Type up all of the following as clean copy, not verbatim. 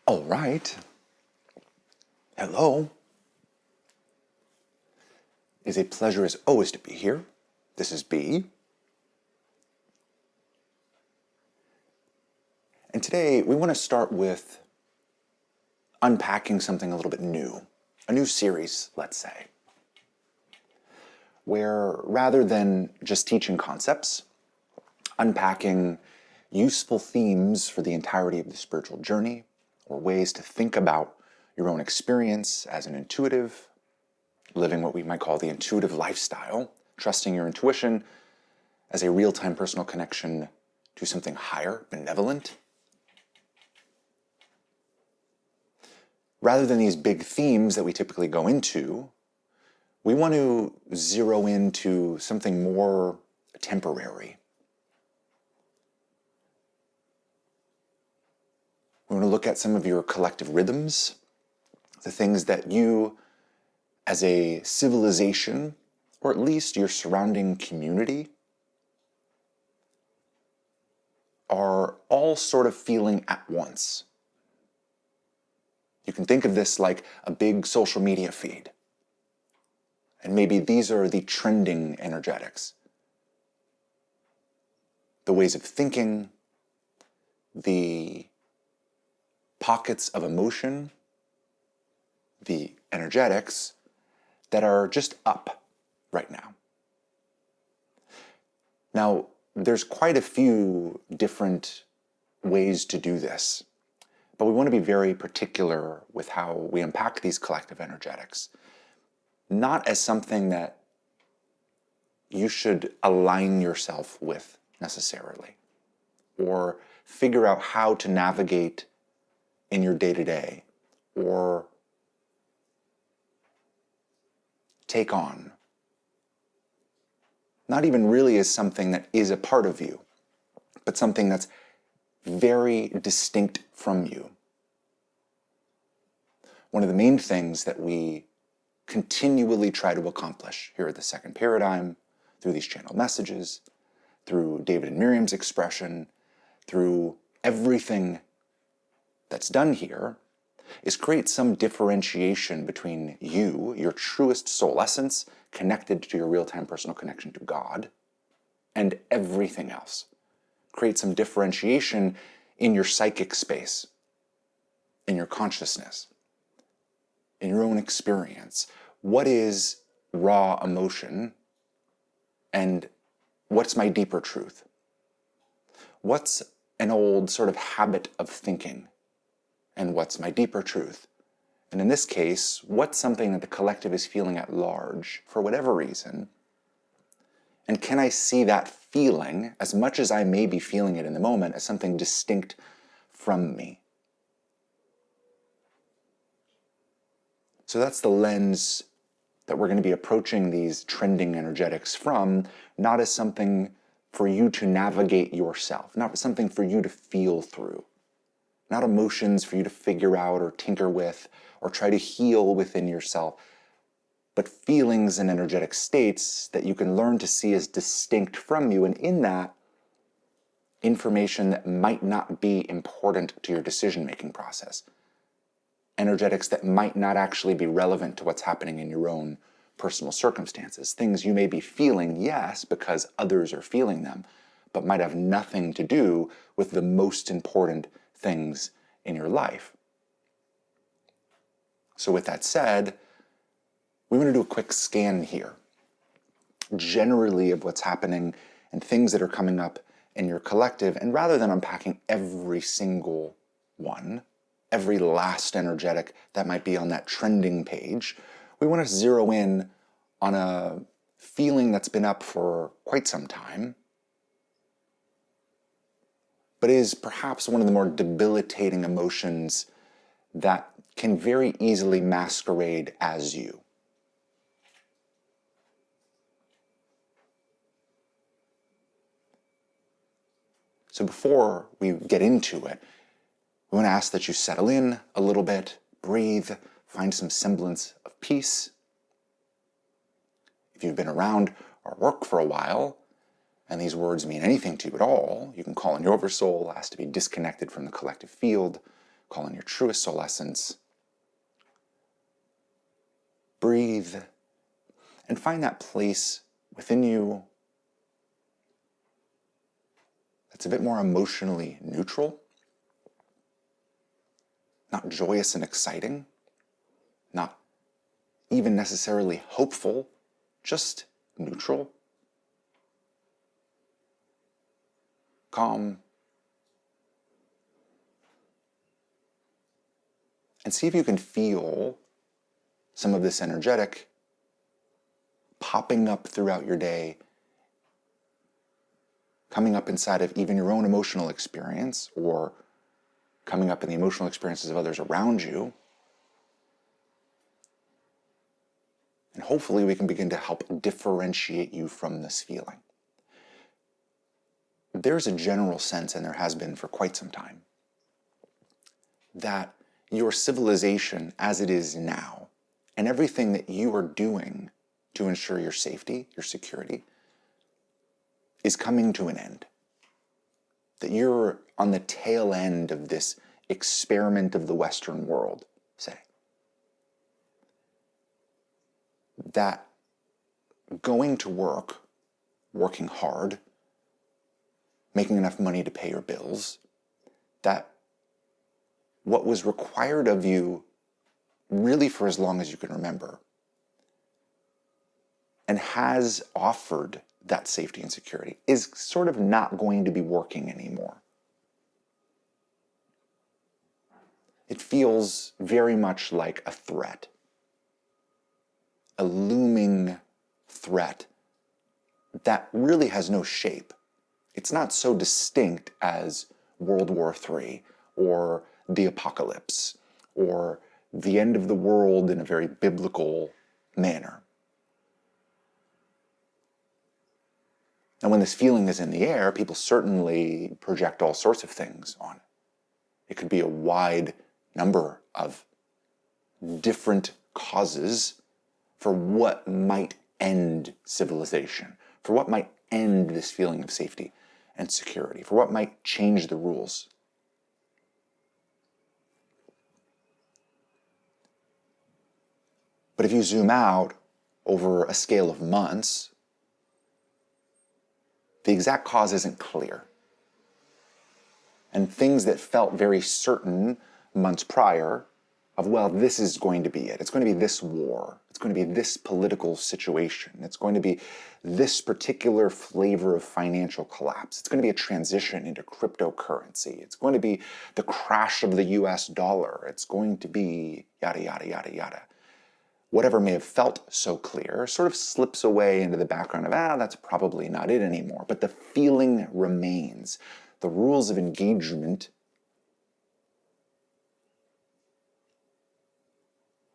All right. Hello. It is a pleasure as always to be here. This is B. And today we want to start with unpacking something a little bit new. A new series, let's say, where rather than just teaching concepts, unpacking useful themes for the entirety of the spiritual journey, or ways to think about your own experience as an intuitive, living what we might call the intuitive lifestyle, trusting your intuition as a real-time personal connection to something higher, benevolent. Rather than these big themes that we typically go into, we want to zero into something more temporary. We want to look at some of your collective rhythms, the things that you, as a civilization, or at least your surrounding community, are all sort of feeling at once. You can think of this like a big social media feed. And maybe these are the trending energetics. The ways of thinking, the pockets of emotion, the energetics that are just up right now. Now, there's quite a few different ways to do this, but we want to be very particular with how we unpack these collective energetics, not as something that you should align yourself with necessarily, or figure out how to navigate in your day-to-day, or take on. Not even really as something that is a part of you, but something that's very distinct from you. One of the main things that we continually try to accomplish here at the Second Paradigm, through these channeled messages, through David and Miriam's expression, through everything that's done here, is create some differentiation between you, your truest soul essence, connected to your real-time personal connection to God, and everything else. Create some differentiation in your psychic space, in your consciousness, in your own experience. What is raw emotion, and what's my deeper truth? What's an old sort of habit of thinking, and what's my deeper truth? And in this case, what's something that the collective is feeling at large for whatever reason? And can I see that feeling, as much as I may be feeling it in the moment, as something distinct from me? So that's the lens that we're going to be approaching these trending energetics from, not as something for you to navigate yourself, not something for you to feel through, not emotions for you to figure out or tinker with or try to heal within yourself, but feelings and energetic states that you can learn to see as distinct from you, and in that, information that might not be important to your decision-making process. Energetics that might not actually be relevant to what's happening in your own personal circumstances. Things you may be feeling, yes, because others are feeling them, but might have nothing to do with the most important things in your life. So with that said, we want to do a quick scan here, generally of what's happening and things that are coming up in your collective, and rather than unpacking every single one, every last energetic that might be on that trending page, we want to zero in on a feeling that's been up for quite some time, but is perhaps one of the more debilitating emotions that can very easily masquerade as you. So before we get into it, we want to ask that you settle in a little bit, breathe, find some semblance of peace. If you've been around our work for a while, and these words mean anything to you at all, you can call on your oversoul, ask to be disconnected from the collective field, call in your truest soul essence. Breathe and find that place within you that's a bit more emotionally neutral, not joyous and exciting, not even necessarily hopeful, just neutral, calm. And see if you can feel some of this energetic popping up throughout your day, coming up inside of even your own emotional experience or coming up in the emotional experiences of others around you. And hopefully we can begin to help differentiate you from this feeling. There's a general sense, and there has been for quite some time, that your civilization as it is now, and everything that you are doing to ensure your safety, your security, is coming to an end. That you're on the tail end of this experiment of the Western world, say. That going to work, working hard, making enough money to pay your bills, that what was required of you really for as long as you can remember and has offered that safety and security is sort of not going to be working anymore. It feels very much like a threat, a looming threat that really has no shape. It's not so distinct as World War III or the apocalypse or the end of the world in a very biblical manner. And when this feeling is in the air, people certainly project all sorts of things on it. It could be a wide number of different causes for what might end civilization, for what might end this feeling of safety and security, for what might change the rules. But if you zoom out over a scale of months, the exact cause isn't clear. And things that felt very certain months prior of, well, this is going to be it. It's going to be this war. It's going to be this political situation. It's going to be this particular flavor of financial collapse. It's going to be a transition into cryptocurrency. It's going to be the crash of the US dollar. It's going to be yada, yada, yada, yada. Whatever may have felt so clear sort of slips away into the background of, that's probably not it anymore. But the feeling remains. The rules of engagement,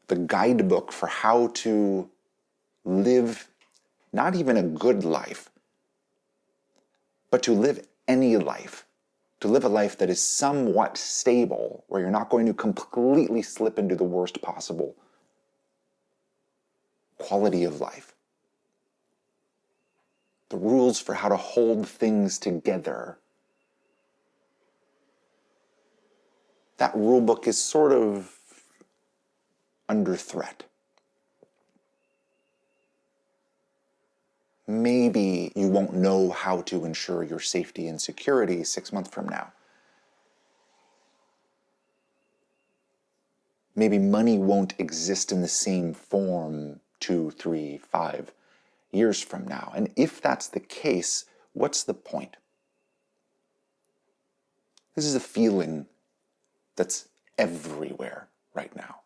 the guidebook for how to live not even a good life, but to live any life, to live a life that is somewhat stable, where you're not going to completely slip into the worst possible quality of life. The rules for how to hold things together. That rule book is sort of under threat. Maybe you won't know how to ensure your safety and security 6 months from now. Maybe money won't exist in the same form 2, 3, 5 years from now. And if that's the case, what's the point? This is a feeling that's everywhere right now.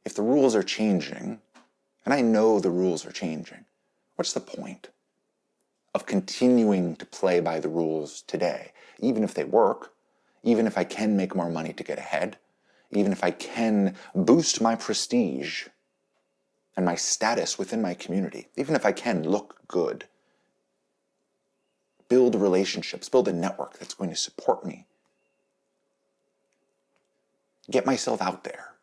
If the rules are changing, and I know the rules are changing, what's the point of continuing to play by the rules today? Even if they work, even if I can make more money to get ahead, even if I can boost my prestige and my status within my community, even if I can look good, build relationships, build a network that's going to support me, get myself out there.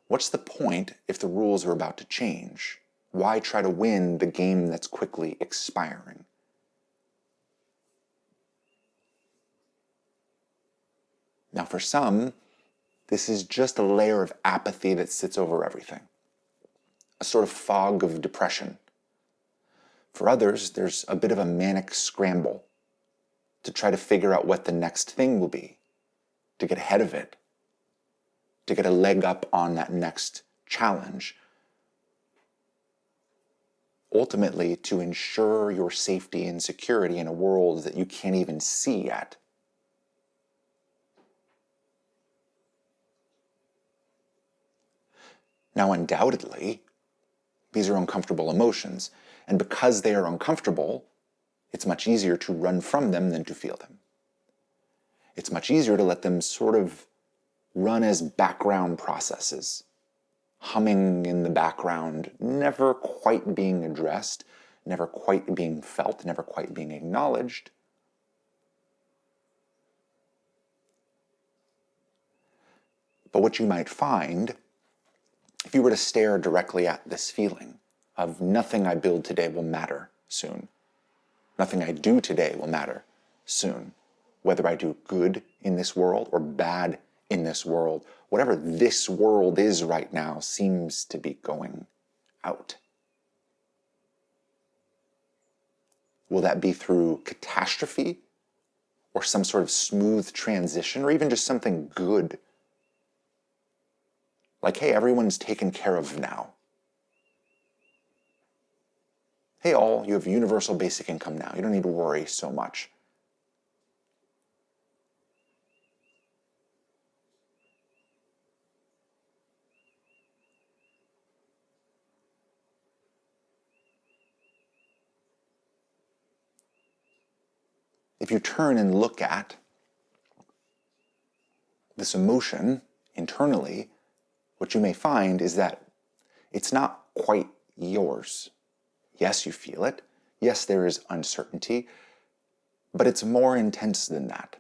What's the point if the rules are about to change? Why try to win the game that's quickly expiring? Now, for some, This is just a layer of apathy that sits over everything, a sort of fog of depression. For others, there's a bit of a manic scramble to try to figure out what the next thing will be, to get ahead of it, to get a leg up on that next challenge. Ultimately, to ensure your safety and security in a world that you can't even see yet. Now, undoubtedly, these are uncomfortable emotions, and because they are uncomfortable, it's much easier to run from them than to feel them. It's much easier to let them sort of run as background processes, humming in the background, never quite being addressed, never quite being felt, never quite being acknowledged. But what you might find, if you were to stare directly at this feeling of nothing I build today will matter soon, nothing I do today will matter soon, whether I do good in this world or bad in this world, whatever this world is right now seems to be going out. Will that be through catastrophe or some sort of smooth transition or even just something good? Like, hey, everyone's taken care of now. Hey, all, you have universal basic income now. You don't need to worry so much. If you turn and look at this emotion internally, what you may find is that it's not quite yours. Yes, you feel it. Yes, there is uncertainty, but it's more intense than that.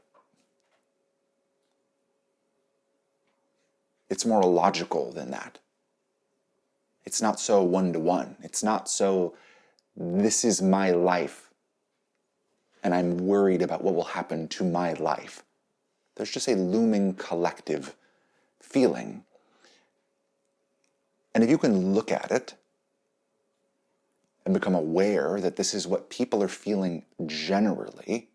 It's more logical than that. It's not so one-to-one. It's not so, this is my life, and I'm worried about what will happen to my life. There's just a looming collective feeling. And if you can look at it and become aware that this is what people are feeling generally,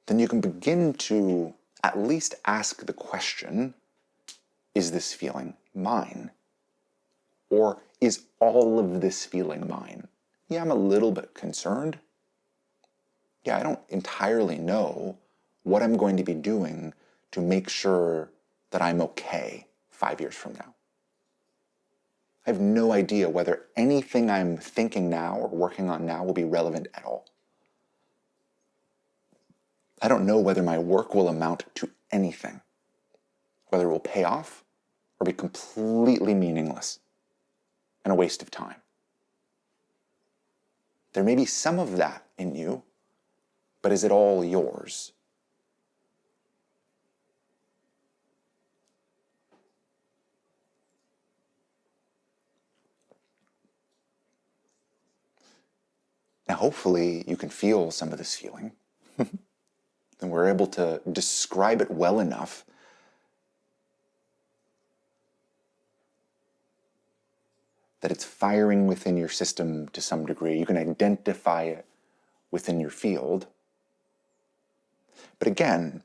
then you can begin to at least ask the question, is this feeling mine? Or is all of this feeling mine? Yeah, I'm a little bit concerned. Yeah, I don't entirely know what I'm going to be doing to make sure that I'm okay 5 years from now. I have no idea whether anything I'm thinking now or working on now will be relevant at all. I don't know whether my work will amount to anything, whether it will pay off or be completely meaningless and a waste of time. There may be some of that in you, but is it all yours? Now, hopefully, you can feel some of this feeling, and we're able to describe it well enough that it's firing within your system to some degree. You can identify it within your field. But again,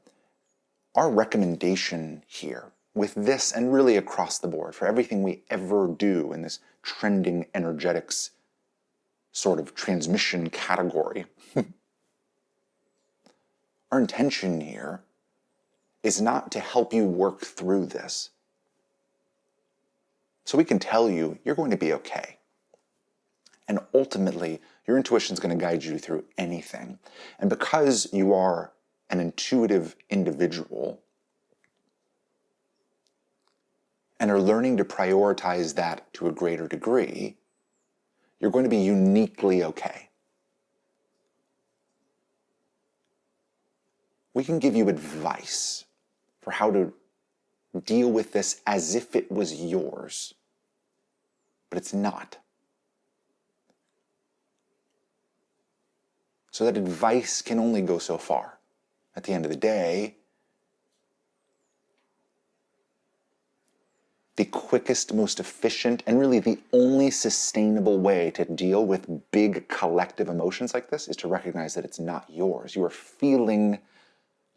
our recommendation here with this and really across the board for everything we ever do in this trending energetics sort of transmission category, our intention here is not to help you work through this. So we can tell you, you're going to be okay. And ultimately, your intuition is going to guide you through anything. And because you are an intuitive individual and are learning to prioritize that to a greater degree, you're going to be uniquely okay. We can give you advice for how to deal with this as if it was yours, but it's not. So that advice can only go so far. At the end of the day, the quickest, most efficient, and really the only sustainable way to deal with big collective emotions like this is to recognize that it's not yours. You are feeling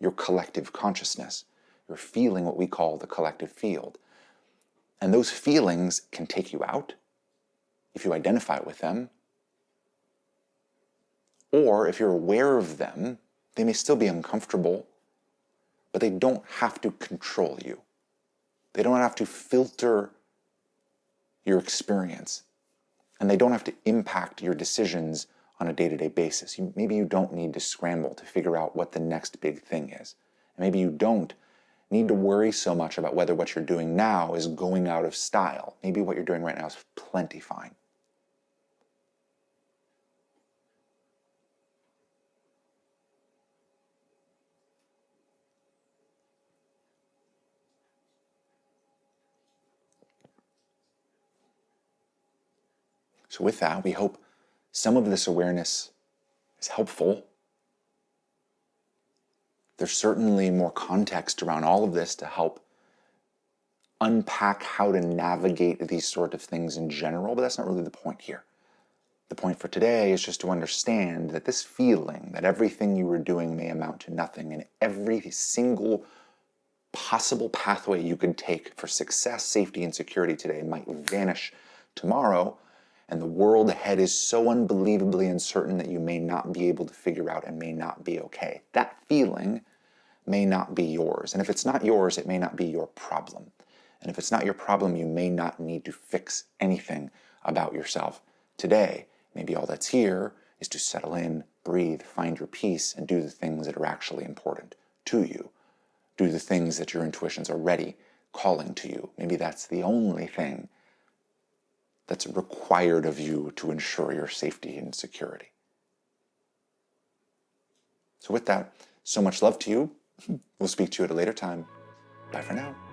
your collective consciousness. You're feeling what we call the collective field. And those feelings can take you out if you identify with them, or if you're aware of them, they may still be uncomfortable, but they don't have to control you. They don't have to filter your experience, and they don't have to impact your decisions on a day-to-day basis. Maybe you don't need to scramble to figure out what the next big thing is. And maybe you don't need to worry so much about whether what you're doing now is going out of style. Maybe what you're doing right now is plenty fine. So with that, we hope some of this awareness is helpful. There's certainly more context around all of this to help unpack how to navigate these sort of things in general, but that's not really the point here. The point for today is just to understand that this feeling that everything you were doing may amount to nothing, and every single possible pathway you could take for success, safety, and security today might vanish tomorrow, and the world ahead is so unbelievably uncertain that you may not be able to figure out and may not be okay. That feeling may not be yours. And if it's not yours, it may not be your problem. And if it's not your problem, you may not need to fix anything about yourself today. Maybe all that's here is to settle in, breathe, find your peace, and do the things that are actually important to you. Do the things that your intuitions are already calling to you. Maybe that's the only thing that's required of you to ensure your safety and security. So with that, so much love to you. We'll speak to you at a later time. Bye for now.